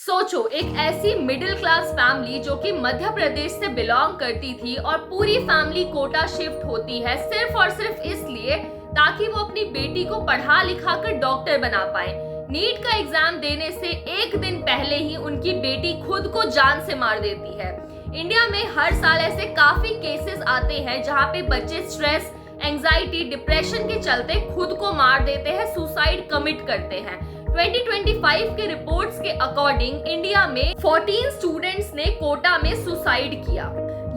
सोचो, एक ऐसी मिडिल क्लास फैमिली जो कि मध्य प्रदेश से बिलोंग करती थी और पूरी फैमिली कोटा शिफ्ट होती है सिर्फ और सिर्फ इसलिए ताकि वो अपनी बेटी को पढ़ा लिखा कर डॉक्टर बना पाए। नीट का एग्जाम देने से एक दिन पहले ही उनकी बेटी खुद को जान से मार देती है। इंडिया में हर साल ऐसे काफी केसेस आते हैं जहाँ पे बच्चे स्ट्रेस, एंजाइटी, डिप्रेशन के चलते खुद को मार देते हैं, सुसाइड कमिट करते हैं। 2025 के रिपोर्ट्स के अकॉर्डिंग इंडिया में 14 स्टूडेंट्स ने कोटा में सुसाइड किया।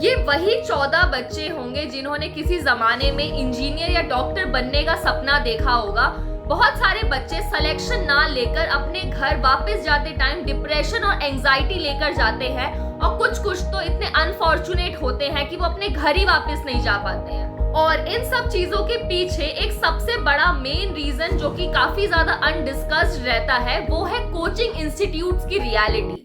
ये वही 14 बच्चे होंगे जिन्होंने किसी जमाने में इंजीनियर या डॉक्टर बनने का सपना देखा होगा। बहुत सारे बच्चे सिलेक्शन ना लेकर अपने घर वापस जाते टाइम डिप्रेशन और एंजाइटी लेकर जाते हैं और कुछ तो इतने अनफॉर्चुनेट होते हैं कि वो अपने घर ही वापस नहीं जा पाते हैं। और इन सब चीजों के पीछे एक सबसे बड़ा मेन रीजन जो कि काफी ज्यादा अनडिस्कस्ड रहता है वो है कोचिंग इंस्टीट्यूट्स की रियलिटी।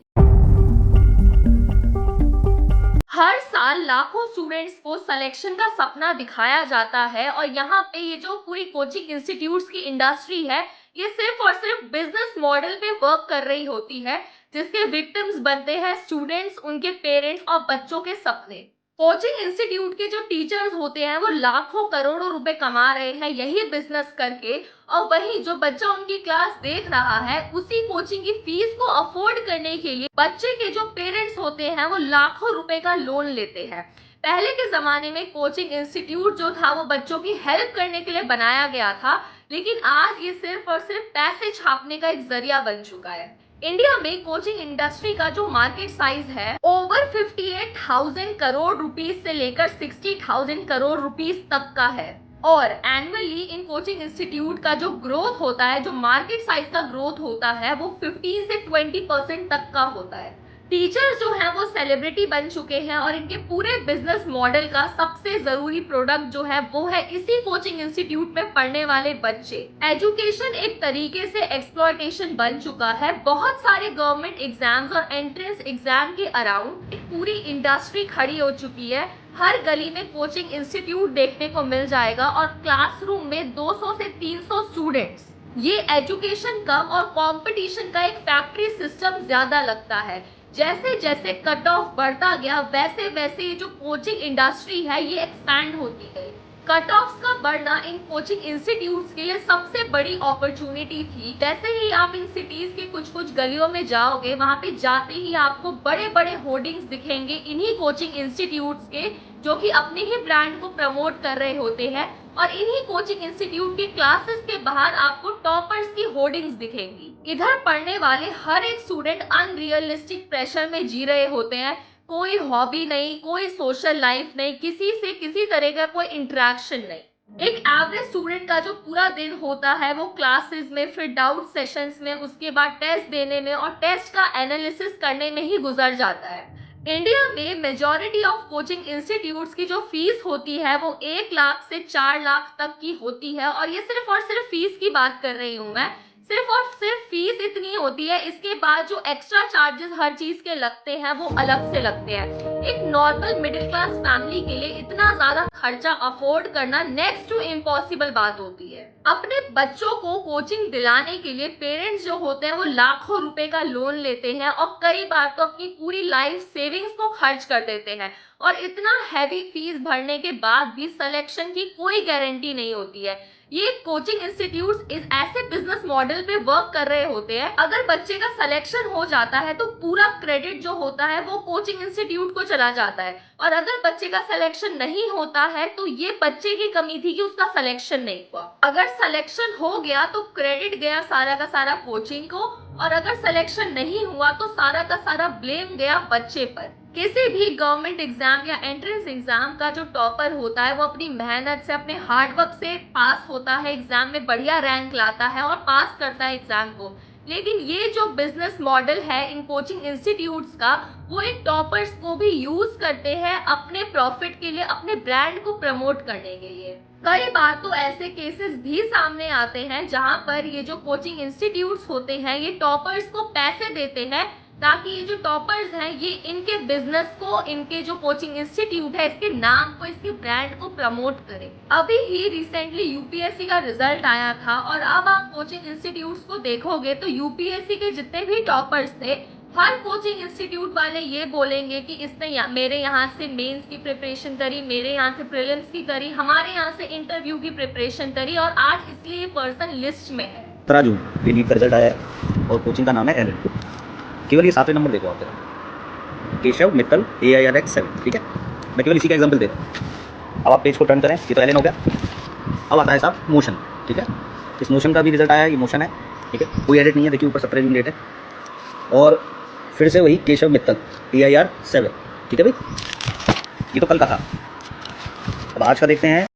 हर साल लाखों स्टूडेंट्स को सिलेक्शन का सपना दिखाया जाता है और यहाँ पे ये जो पूरी कोचिंग इंस्टीट्यूट्स की इंडस्ट्री है ये सिर्फ और सिर्फ बिजनेस मॉडल पे वर्क कर रही होती है, जिसके विक्टिम्स बनते हैं स्टूडेंट्स, उनके पेरेंट्स और बच्चों के सपने। कोचिंग इंस्टीट्यूट के जो टीचर्स होते हैं वो लाखों करोड़ों रुपए कमा रहे हैं यही बिजनेस करके, और वही जो बच्चा उनकी क्लास देख रहा है उसी कोचिंग की फीस को अफोर्ड करने के लिए बच्चे के जो पेरेंट्स होते हैं वो लाखों रुपए का लोन लेते हैं। पहले के जमाने में कोचिंग इंस्टीट्यूट जो था वो बच्चों की हेल्प करने के लिए बनाया गया था, लेकिन आज ये सिर्फ और सिर्फ पैसे छापने का एक जरिया बन चुका है। इंडिया में कोचिंग इंडस्ट्री का जो मार्केट साइज है ओवर 58,000 करोड़ रुपीस से लेकर 60,000 करोड़ रुपीस तक का है। और एनुअली इन कोचिंग इंस्टीट्यूट का जो ग्रोथ होता है, जो मार्केट साइज का ग्रोथ होता है वो 15 से 20% तक का होता है। टीचर्स जो है वो सेलिब्रिटी बन चुके हैं और इनके पूरे बिजनेस मॉडल का सबसे जरूरी प्रोडक्ट जो है वो है इसी कोचिंग इंस्टीट्यूट में पढ़ने वाले बच्चे। एजुकेशन एक तरीके से एक्सप्लॉयटेशन बन चुका है। बहुत सारे गवर्नमेंट एग्जाम्स और एंट्रेंस एग्जाम के अराउंड पूरी इंडस्ट्री खड़ी हो चुकी है। हर गली में कोचिंग इंस्टीट्यूट देखने को मिल जाएगा और क्लासरूम में 200 से 300 स्टूडेंट्स। ये एजुकेशन कम और कंपटीशन का एक फैक्ट्री सिस्टम ज्यादा लगता है। जैसे जैसे कट ऑफ बढ़ता गया वैसे वैसे ये जो कोचिंग इंडस्ट्री है ये एक्सपैंड होती गई। कट ऑफ का बढ़ना इन कोचिंग इंस्टीट्यूट्स के लिए सबसे बड़ी अपॉर्चुनिटी थी। जैसे ही आप इन सिटीज के कुछ गलियों में जाओगे वहां पे जाते ही आपको बड़े बड़े होर्डिंग्स दिखेंगे इन्हीं कोचिंग इंस्टीट्यूट्स के, जो कि अपने ही ब्रांड को प्रमोट कर रहे होते हैं। और इन्हीं कोचिंग इंस्टीट्यूट के क्लासेस के बाहर आपको टॉपर्स की होर्डिंग्स दिखेंगी। इधर पढ़ने वाले हर एक स्टूडेंट अनरियलिस्टिक प्रेशर में जी रहे होते हैं। कोई हॉबी नहीं, कोई सोशल लाइफ नहीं, किसी से किसी तरह का कोई इंटरेक्शन नहीं। एक एवरेज स्टूडेंट का जो पूरा दिन होता है वो क्लासेस में, फिर डाउट सेशंस में, उसके बाद टेस्ट देने में और टेस्ट का एनालिसिस करने में ही गुजर जाता है। इंडिया में मेजॉरिटी ऑफ कोचिंग इंस्टीट्यूट्स की जो फीस होती है वो 1 लाख से 4 लाख तक की होती है, और ये सिर्फ और सिर्फ फीस की बात कर रही हूँ मैं। सिर्फ और सिर्फ फीस इतनी होती है, इसके बाद जो एक्स्ट्रा चार्जेस हर चीज के लगते हैं वो अलग से लगते हैं। एक नॉर्मल मिडिल क्लास फैमिली के लिए इतना ज्यादा खर्चा अफोर्ड करना नेक्स्ट टू इम्पॉसिबल बात होती है। अपने बच्चों को कोचिंग दिलाने के लिए पेरेंट्स जो होते हैं वो लाखों रुपए का लोन लेते हैं और कई बार तो अपनी पूरी लाइफ सेविंग्स को खर्च कर देते हैं। और इतना हैवी फीस भरने के बाद भी सिलेक्शन की कोई गारंटी नहीं होती है। ये कोचिंग इंस्टीट्यूट इस ऐसे बिजनेस मॉडल पे वर्क कर रहे होते हैं, अगर बच्चे का सिलेक्शन हो जाता है तो पूरा क्रेडिट जो होता है वो कोचिंग इंस्टीट्यूट को चला जाता है, और अगर बच्चे का सिलेक्शन नहीं होता है तो ये बच्चे की कमी थी कि उसका सिलेक्शन नहीं हुआ। अगर सिलेक्शन हो गया तो क्रेडिट गया सारा का सारा कोचिंग को, और अगर सिलेक्शन नहीं हुआ तो सारा का सारा ब्लेम गया बच्चे पर। किसी भी गवर्नमेंट एग्जाम या एंट्रेंस एग्जाम का जो टॉपर होता है वो अपनी मेहनत से, अपने हार्डवर्क से पास होता है, एग्जाम में बढ़िया रैंक लाता है और पास करता है एग्जाम को। लेकिन ये जो बिजनेस मॉडल है इन कोचिंग इंस्टीट्यूट्स का, वो इन टॉपर्स को भी यूज करते हैं अपने प्रॉफिट के लिए, अपने ब्रांड को प्रमोट करने के लिए। कई बार तो ऐसे केसेस भी सामने आते हैं जहां पर ये जो कोचिंग इंस्टीट्यूट्स होते हैं ये टॉपर्स को पैसे देते हैं ताकि ये जो टॉपर्स हैं ये इनके बिजनेस को, इनके जो कोचिंग इंस्टीट्यूट है इसके नाम को, इसके ब्रांड को प्रमोट करें। अभी ही रिसेंटली यूपीएससी का रिजल्ट आया था और अब आप कोचिंग इंस्टीट्यूट्स को देखोगे तो यूपीएससी के जितने भी टॉपर्स थे हर कोचिंग इंस्टीट्यूट वाले ये बोलेंगे कि इसने मेरे यहाँ से मेंस की प्रिपरेशन करी, मेरे यहाँ से प्रीलिम्स की करी, हमारे यहाँ से इंटरव्यू की प्रिपरेशन करी और आज इसलिए पर्सन लिस्ट में है। तराजू ये नीट का रिजल्ट आया है और कोचिंग का नाम है एल। केवल ये 7वें नंबर देखो आप जरा, केशव मित्तल AIRX 7, ठीक है। मैं केवल इसी का एग्जाम्पल दे रहा हूँ। अब आप पेज को टर्न करें, ये तो एल हो गया। अब आता है साहब मोशन, ठीक है। इस मोशन का भी रिजल्ट आया है, ये मोशन है, ठीक है। कोई एडिट नहीं है, देखिए ऊपर 17 जून डेट है। और फिर से वही केशव मित्तल AIR 7, ठीक है भाई। ये तो कल का था। अब आज का देखते हैं।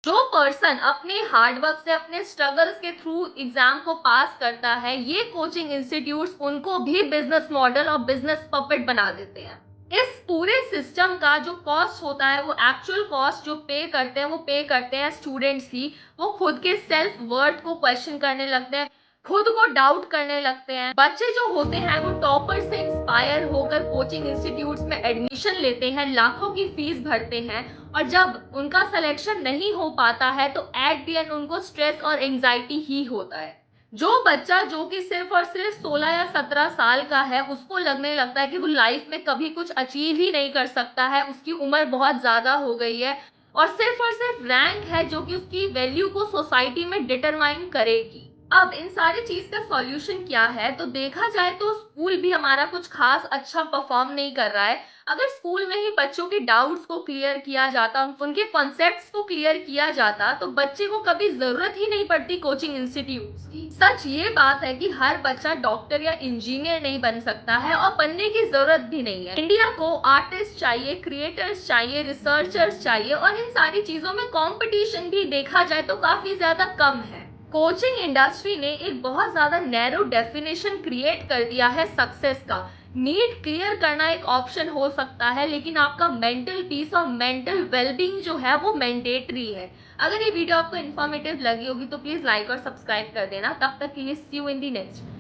जो पर्सन अपने हार्डवर्क से अपने स्ट्रगल्स के थ्रू एग्जाम को पास करता है, ये कोचिंग इंस्टीट्यूट्स उनको भी बिजनेस मॉडल और बिजनेस पपेट बना देते हैं। इस पूरे सिस्टम का जो कॉस्ट होता है, वो एक्चुअल कॉस्ट जो पे करते हैं, वो पे करते हैं स्टूडेंट्स ही। वो खुद के सेल्फ वर्थ को क्वेश्चन करने लगते हैं, खुद को डाउट करने लगते हैं। बच्चे जो होते हैं वो टॉपर से इंस्पायर होकर कोचिंग इंस्टीट्यूट्स में एडमिशन लेते हैं, लाखों की फीस भरते हैं और जब उनका सिलेक्शन नहीं हो पाता है तो एट द एंड उनको स्ट्रेस और एंजाइटी ही होता है। जो बच्चा जो कि सिर्फ और सिर्फ 16 या 17 साल का है, उसको लगने लगता है कि वो लाइफ में कभी कुछ अचीव ही नहीं कर सकता है, उसकी उम्र बहुत ज्यादा हो गई है और सिर्फ रैंक है जो कि उसकी वैल्यू को सोसाइटी में डिटरमाइन करेगी। अब इन सारी चीज का सॉल्यूशन क्या है? तो देखा जाए तो स्कूल भी हमारा कुछ खास अच्छा परफॉर्म नहीं कर रहा है। अगर स्कूल में ही बच्चों के डाउट्स को क्लियर किया जाता, उनके कॉन्सेप्ट्स को क्लियर किया जाता, तो बच्चे को कभी जरूरत ही नहीं पड़ती कोचिंग इंस्टीट्यूट्स की। सच ये बात है कि हर बच्चा डॉक्टर या इंजीनियर नहीं बन सकता है और बनने की जरूरत भी नहीं है। इंडिया को आर्टिस्ट चाहिए, क्रिएटर्स चाहिए, रिसर्चर्स चाहिए और इन सारी चीजों में कंपटीशन भी देखा जाए तो काफी ज्यादा कम है। कोचिंग इंडस्ट्री ने एक बहुत ज्यादा नैरो डेफिनेशन क्रिएट कर दिया है सक्सेस का। नीट क्लियर करना एक ऑप्शन हो सकता है, लेकिन आपका मेंटल पीस और मेंटल वेलबींग जो है वो मैंडेटरी है। अगर ये वीडियो आपको इन्फॉर्मेटिव लगी होगी तो प्लीज लाइक और सब्सक्राइब कर देना। तब तक के लिए सी यू इन दी नेक्स्ट।